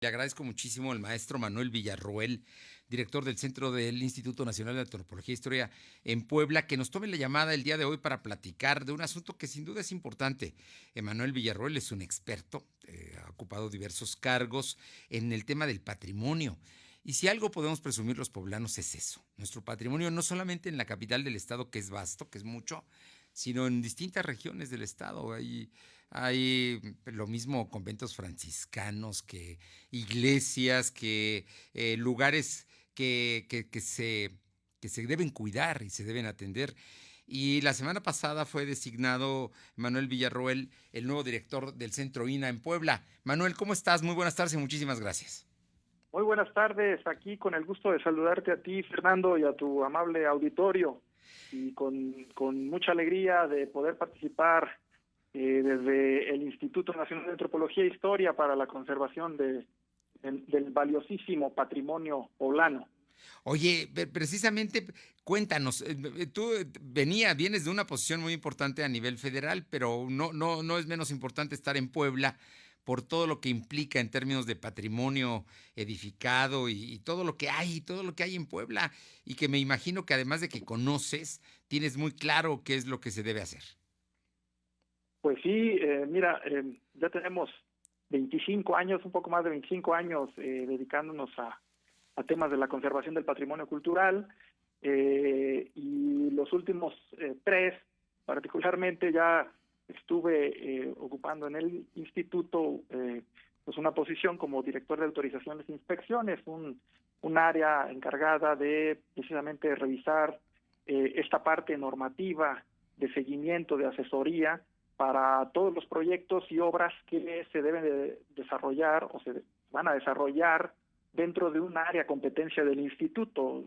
Le agradezco muchísimo al maestro Manuel Villarroel, director del Centro del Instituto Nacional de Antropología e Historia en Puebla, que nos tome la llamada el día de hoy para platicar de un asunto que sin duda es importante. Manuel Villarroel es un experto, ha ocupado diversos cargos en el tema del patrimonio. Y si algo podemos presumir los poblanos es eso, nuestro patrimonio no solamente en la capital del estado, que es vasto, que es mucho, sino en distintas regiones del estado. Hay lo mismo conventos franciscanos, que iglesias, que lugares que se deben cuidar y se deben atender. Y la semana pasada fue designado Manuel Villarroel el nuevo director del Centro INA en Puebla. Manuel, ¿cómo estás? Muy buenas tardes y muchísimas gracias. Muy buenas tardes, aquí con el gusto de saludarte a ti, Fernando, y a tu amable auditorio, y con mucha alegría de poder participar desde el Instituto Nacional de Antropología e Historia para la conservación del valiosísimo patrimonio poblano. Oye, precisamente cuéntanos, tú vienes de una posición muy importante a nivel federal, pero no es menos importante estar en Puebla por todo lo que implica en términos de patrimonio edificado y todo lo que hay en Puebla, y que me imagino que además de que conoces, tienes muy claro qué es lo que se debe hacer. Pues sí, mira, ya tenemos 25 años, un poco más de 25 años dedicándonos a temas de la conservación del patrimonio cultural, y los últimos tres, particularmente, ya estuve ocupando en el instituto pues una posición como director de autorizaciones e inspecciones, un área encargada de precisamente revisar esta parte normativa de seguimiento, de asesoría para todos los proyectos y obras que se deben de desarrollar o se van a desarrollar dentro de un área competencia del instituto,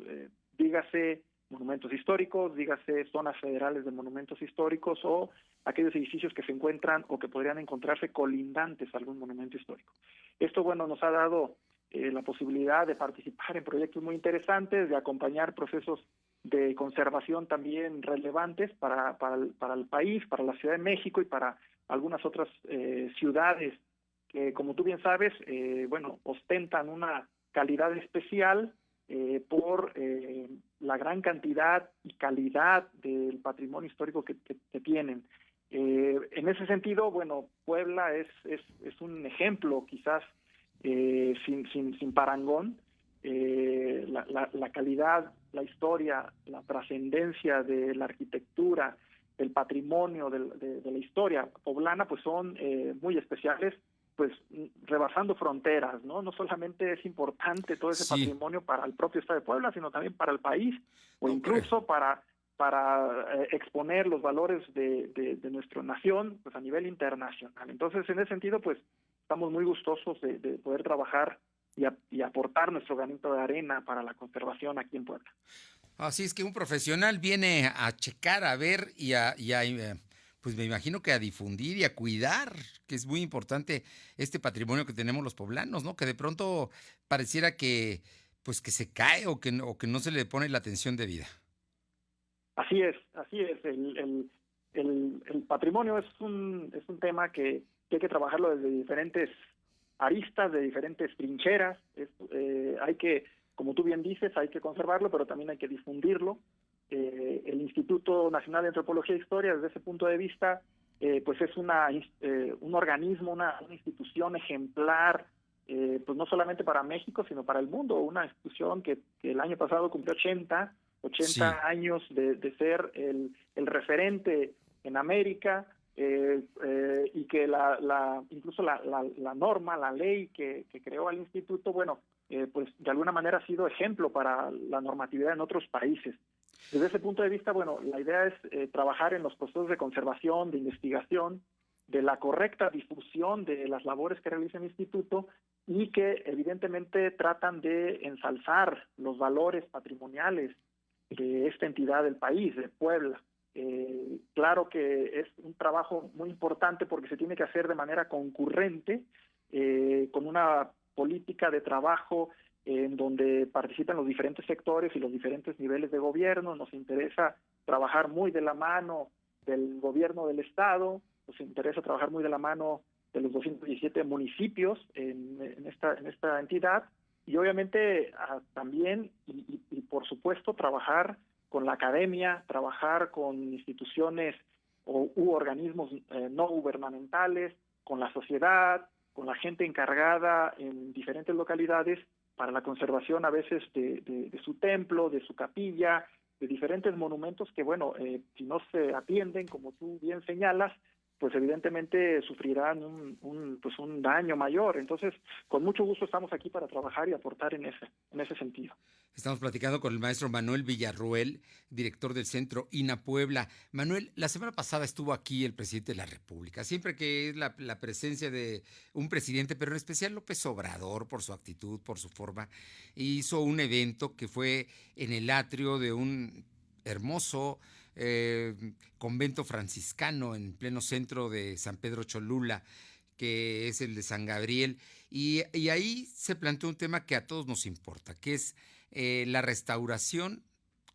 dígase monumentos históricos, dígase zonas federales de monumentos históricos o aquellos edificios que se encuentran o que podrían encontrarse colindantes a algún monumento histórico. Esto, bueno, nos ha dado la posibilidad de participar en proyectos muy interesantes, de acompañar procesos de conservación también relevantes para el país, para la Ciudad de México y para algunas otras ciudades que, como tú bien sabes, bueno, ostentan una calidad especial por la gran cantidad y calidad del patrimonio histórico que tienen. En ese sentido, bueno, Puebla es un ejemplo quizás sin parangón. La calidad, la historia, la trascendencia de la arquitectura, del patrimonio, de la historia poblana, pues son muy especiales, pues rebasando fronteras, ¿no? No solamente es importante todo ese Sí, patrimonio para el propio estado de Puebla, sino también para el país, o no, pero incluso para exponer los valores de nuestra nación, pues a nivel internacional. Entonces, en ese sentido, pues estamos muy gustosos de poder trabajar y aportar nuestro granito de arena para la conservación aquí en Puebla. así es que un profesional viene a checar, a ver pues me imagino que a difundir y a cuidar, que es muy importante este patrimonio que tenemos los poblanos, ¿no? Que de pronto pareciera pues que se cae o que no se le pone la atención debida. Así es, así es. El patrimonio es un tema que hay que trabajarlo desde diferentes aristas, de diferentes trincheras. Hay que, como tú bien dices, hay que conservarlo, pero también hay que difundirlo. El Instituto Nacional de Antropología e Historia, desde ese punto de vista, pues es un organismo, una institución ejemplar, pues no solamente para México, sino para el mundo. Una institución que el año pasado cumplió Sí, 80 años de ser el referente en América, y que incluso la norma, la ley que creó el instituto, bueno, pues de alguna manera ha sido ejemplo para la normatividad en otros países. Desde ese punto de vista, bueno, la idea es trabajar en los procesos de conservación, de investigación, de la correcta difusión de las labores que realiza el instituto y que evidentemente tratan de ensalzar los valores patrimoniales de esta entidad del país, de Puebla. Claro que es un trabajo muy importante porque se tiene que hacer de manera concurrente, con una política de trabajo en donde participan los diferentes sectores y los diferentes niveles de gobierno. Nos interesa trabajar muy de la mano del gobierno del Estado, nos interesa trabajar muy de la mano los 217 municipios en esta entidad, y obviamente también y por supuesto trabajar con la academia, trabajar con instituciones u organismos no gubernamentales, con la sociedad, con la gente encargada en diferentes localidades para la conservación a veces de su templo, de su capilla, de diferentes monumentos que, bueno, si no se atienden, como tú bien señalas, pues evidentemente sufrirán un daño mayor. Entonces, con mucho gusto estamos aquí para trabajar y aportar en ese sentido. Estamos platicando con el maestro Manuel Villarroel, director del Centro INA Puebla. Manuel, la semana pasada estuvo aquí el presidente de la República. Siempre que es la presencia de un presidente, pero en especial López Obrador, por su actitud, por su forma, hizo un evento que fue en el atrio de un hermoso convento franciscano en pleno centro de San Pedro Cholula, que es el de San Gabriel, y ahí se planteó un tema que a todos nos importa, que es la restauración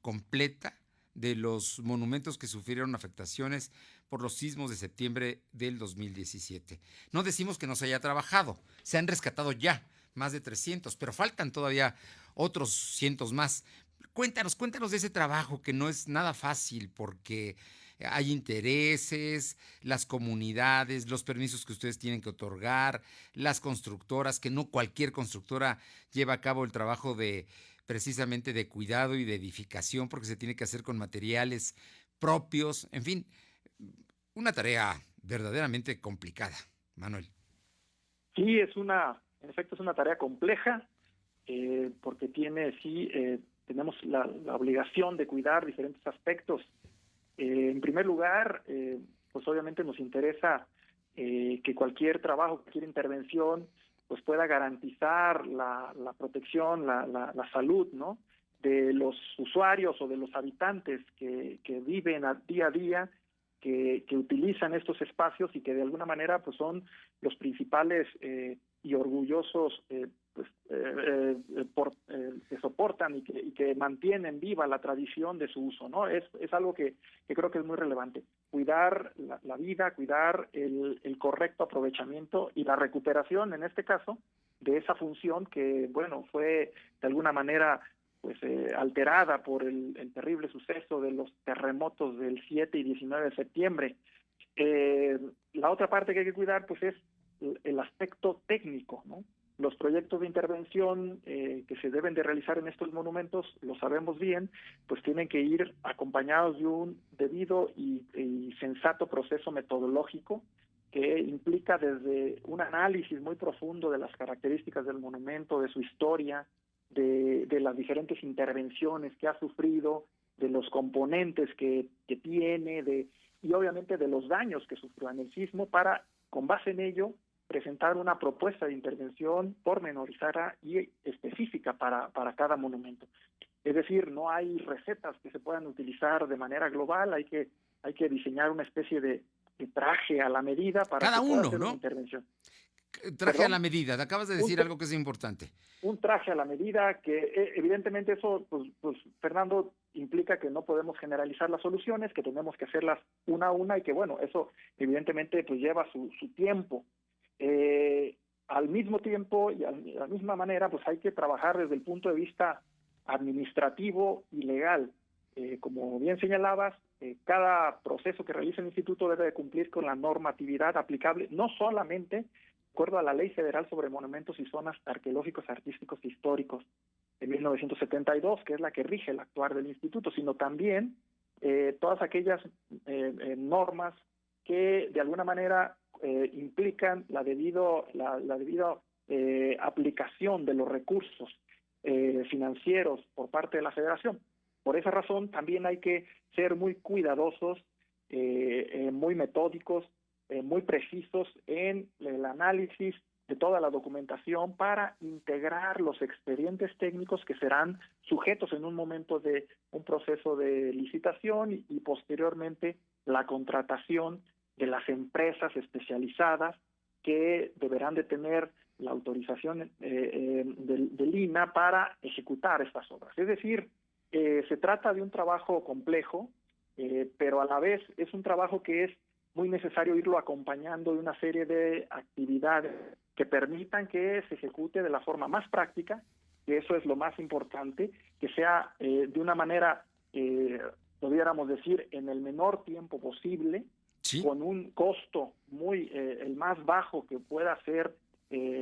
completa de los monumentos que sufrieron afectaciones por los sismos de septiembre del 2017. No decimos que no se haya trabajado, se han rescatado ya más de 300, pero faltan todavía otros cientos más. Cuéntanos de ese trabajo que no es nada fácil porque hay intereses, las comunidades, los permisos que ustedes tienen que otorgar, las constructoras, que no cualquier constructora lleva a cabo el trabajo de precisamente de cuidado y de edificación porque se tiene que hacer con materiales propios, en fin, una tarea verdaderamente complicada, Manuel. Sí, en efecto es una tarea compleja, porque tenemos la obligación de cuidar diferentes aspectos. En primer lugar, pues obviamente nos interesa que cualquier trabajo, cualquier intervención, pues pueda garantizar la protección, la salud, ¿no?, de los usuarios o de los habitantes que viven día a día, que utilizan estos espacios y que de alguna manera pues son los principales y orgullosos que soportan y que mantienen viva la tradición de su uso, ¿no? Es algo que creo que es muy relevante. Cuidar la vida, cuidar el correcto aprovechamiento y la recuperación, en este caso, de esa función que, bueno, fue de alguna manera pues alterada por el terrible suceso de los terremotos del 7 y 19 de septiembre. La otra parte que hay que cuidar pues es el aspecto técnico, ¿no? Los proyectos de intervención que se deben de realizar en estos monumentos, lo sabemos bien, pues tienen que ir acompañados de un debido y sensato proceso metodológico que implica desde un análisis muy profundo de las características del monumento, de su historia, de las diferentes intervenciones que ha sufrido, de los componentes que tiene, y obviamente de los daños que sufrió en el sismo, para, con base en ello, presentar una propuesta de intervención pormenorizada y específica para cada monumento. Es decir, no hay recetas que se puedan utilizar de manera global, hay que diseñar una especie de traje a la medida para cada que pueda uno, hacer ¿no? una intervención. Traje a la medida, te acabas de decir algo que es importante. Un traje a la medida que evidentemente eso, pues Fernando, implica que no podemos generalizar las soluciones, que tenemos que hacerlas una a una y que bueno, eso evidentemente pues lleva su tiempo. Al mismo tiempo y de la misma manera pues hay que trabajar desde el punto de vista administrativo y legal. Como bien señalabas, cada proceso que realiza el instituto debe de cumplir con la normatividad aplicable, no solamente de acuerdo a la Ley Federal sobre Monumentos y Zonas Arqueológicos, Artísticos e Históricos de 1972, que es la que rige el actuar del instituto, sino también todas aquellas normas que de alguna manera implican la debida aplicación de los recursos financieros por parte de la Federación. Por esa razón también hay que ser muy cuidadosos, muy metódicos, muy precisos en el análisis de toda la documentación para integrar los expedientes técnicos que serán sujetos en un momento de un proceso de licitación y posteriormente la contratación de las empresas especializadas que deberán de tener la autorización del INA para ejecutar estas obras. Es decir, se trata de un trabajo complejo, pero a la vez es un trabajo que es muy necesario irlo acompañando de una serie de actividades que permitan que se ejecute de la forma más práctica, que eso es lo más importante, que sea de una manera, pudiéramos decir, en el menor tiempo posible, Sí, con un costo muy el más bajo que pueda ser,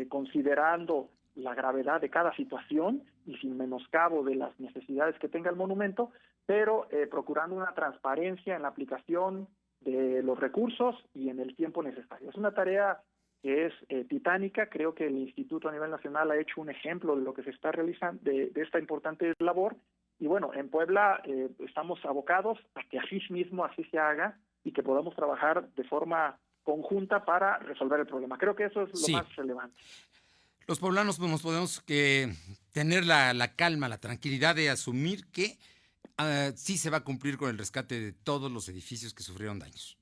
considerando la gravedad de cada situación y sin menoscabo de las necesidades que tenga el monumento, pero procurando una transparencia en la aplicación de los recursos y en el tiempo necesario. Es una tarea que es titánica. Creo que el Instituto a nivel nacional ha hecho un ejemplo de lo que se está realizando, de esta importante labor. Y bueno, en Puebla estamos abocados a que así mismo así se haga y que podamos trabajar de forma conjunta para resolver el problema. Creo que eso es lo sí. más relevante. Los poblanos nos podemos tener la calma, la tranquilidad de asumir que sí se va a cumplir con el rescate de todos los edificios que sufrieron daños.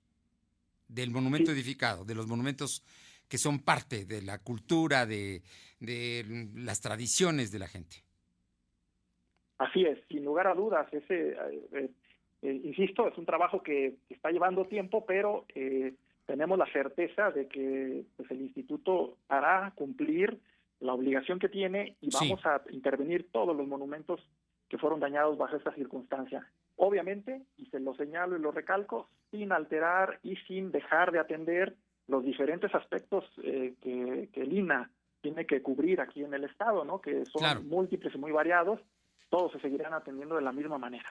Del monumento Sí, edificado, de los monumentos que son parte de la cultura, de las tradiciones de la gente. así es, sin lugar a dudas. Insisto, es un trabajo que está llevando tiempo, pero tenemos la certeza de que pues, el instituto hará cumplir la obligación que tiene y Sí, vamos a intervenir todos los monumentos que fueron dañados bajo esta circunstancia. Obviamente, y se lo señalo y lo recalco, sin alterar y sin dejar de atender los diferentes aspectos que el INAH tiene que cubrir aquí en el Estado, ¿no? Que claro. son múltiples y muy variados. Todos se seguirán atendiendo de la misma manera.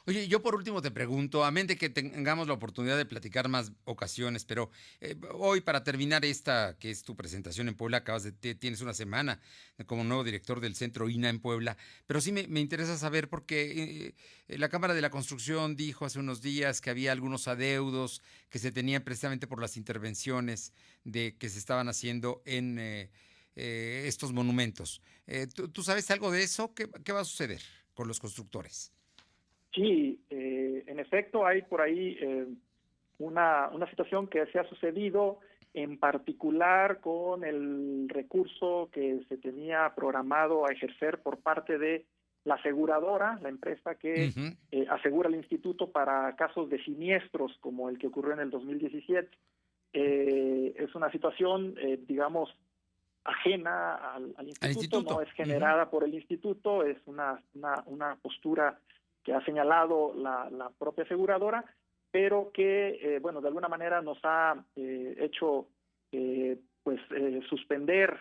Oye, yo por último te pregunto, amén de que tengamos la oportunidad de platicar más ocasiones, pero hoy para terminar esta, que es tu presentación en Puebla, tienes una semana como nuevo director del Centro INA en Puebla, pero sí me interesa saber porque la Cámara de la Construcción dijo hace unos días que había algunos adeudos que se tenían precisamente por las intervenciones que se estaban haciendo en estos monumentos. ¿Tú sabes algo de eso? ¿Qué va a suceder con los constructores? Sí, en efecto hay por ahí una situación que se ha sucedido en particular con el recurso que se tenía programado a ejercer por parte de la aseguradora, la empresa que Ujú. asegura el instituto para casos de siniestros como el que ocurrió en el 2017. Es una situación, digamos, ajena al Al instituto, no instituto. es Ujú. generada por el instituto, es una postura que ha señalado la propia aseguradora, pero que, bueno, de alguna manera nos ha hecho suspender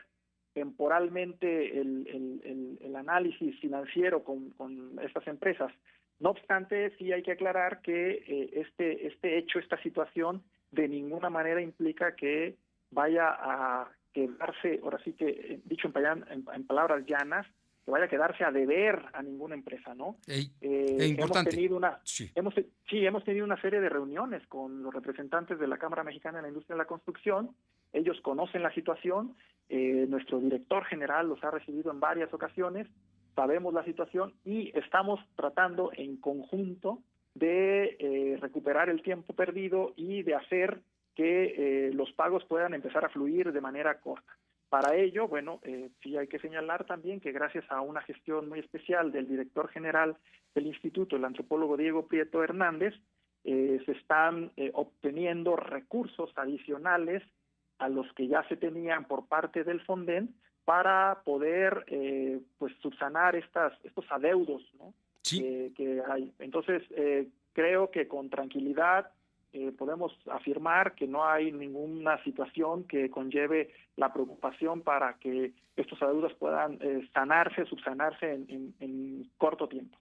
temporalmente el análisis financiero con estas empresas. No obstante, sí hay que aclarar que este hecho, esta situación, de ninguna manera implica que vaya a quedarse, ahora sí que, dicho en palabras llanas, que vaya a quedarse a deber a ninguna empresa, ¿no? Es Hemos importante. tenido Sí, hemos tenido una serie de reuniones con los representantes de la Cámara Mexicana de la Industria de la Construcción. Ellos conocen la situación, nuestro director general los ha recibido en varias ocasiones, sabemos la situación y estamos tratando en conjunto de recuperar el tiempo perdido y de hacer que los pagos puedan empezar a fluir de manera corta. Para ello, bueno, sí hay que señalar también que gracias a una gestión muy especial del director general del instituto, el antropólogo Diego Prieto Hernández, se están obteniendo recursos adicionales a los que ya se tenían por parte del Fonden para poder subsanar estos adeudos, ¿no? sí. Que hay. Entonces, creo que con tranquilidad podemos afirmar que no hay ninguna situación que conlleve la preocupación para que estos adeudos puedan sanarse, subsanarse en corto tiempo.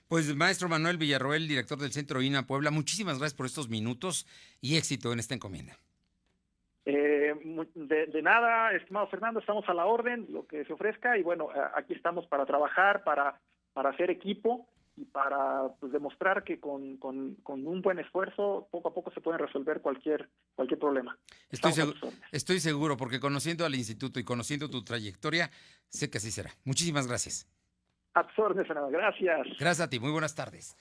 Pues maestro Manuel Villarroel, director del Centro INA Puebla, muchísimas gracias por estos minutos y éxito en esta encomienda. De nada, estimado Fernando, estamos a la orden, lo que se ofrezca, y bueno, aquí estamos para trabajar, para hacer equipo y para demostrar que con un buen esfuerzo, poco a poco se puede resolver cualquier problema. Estoy, Estamos a segu- tus órdenes. estoy seguro, porque conociendo al instituto y conociendo tu trayectoria, sé que así será. Muchísimas gracias. A tus órdenes, Fernando. Gracias. Gracias a ti, muy buenas tardes.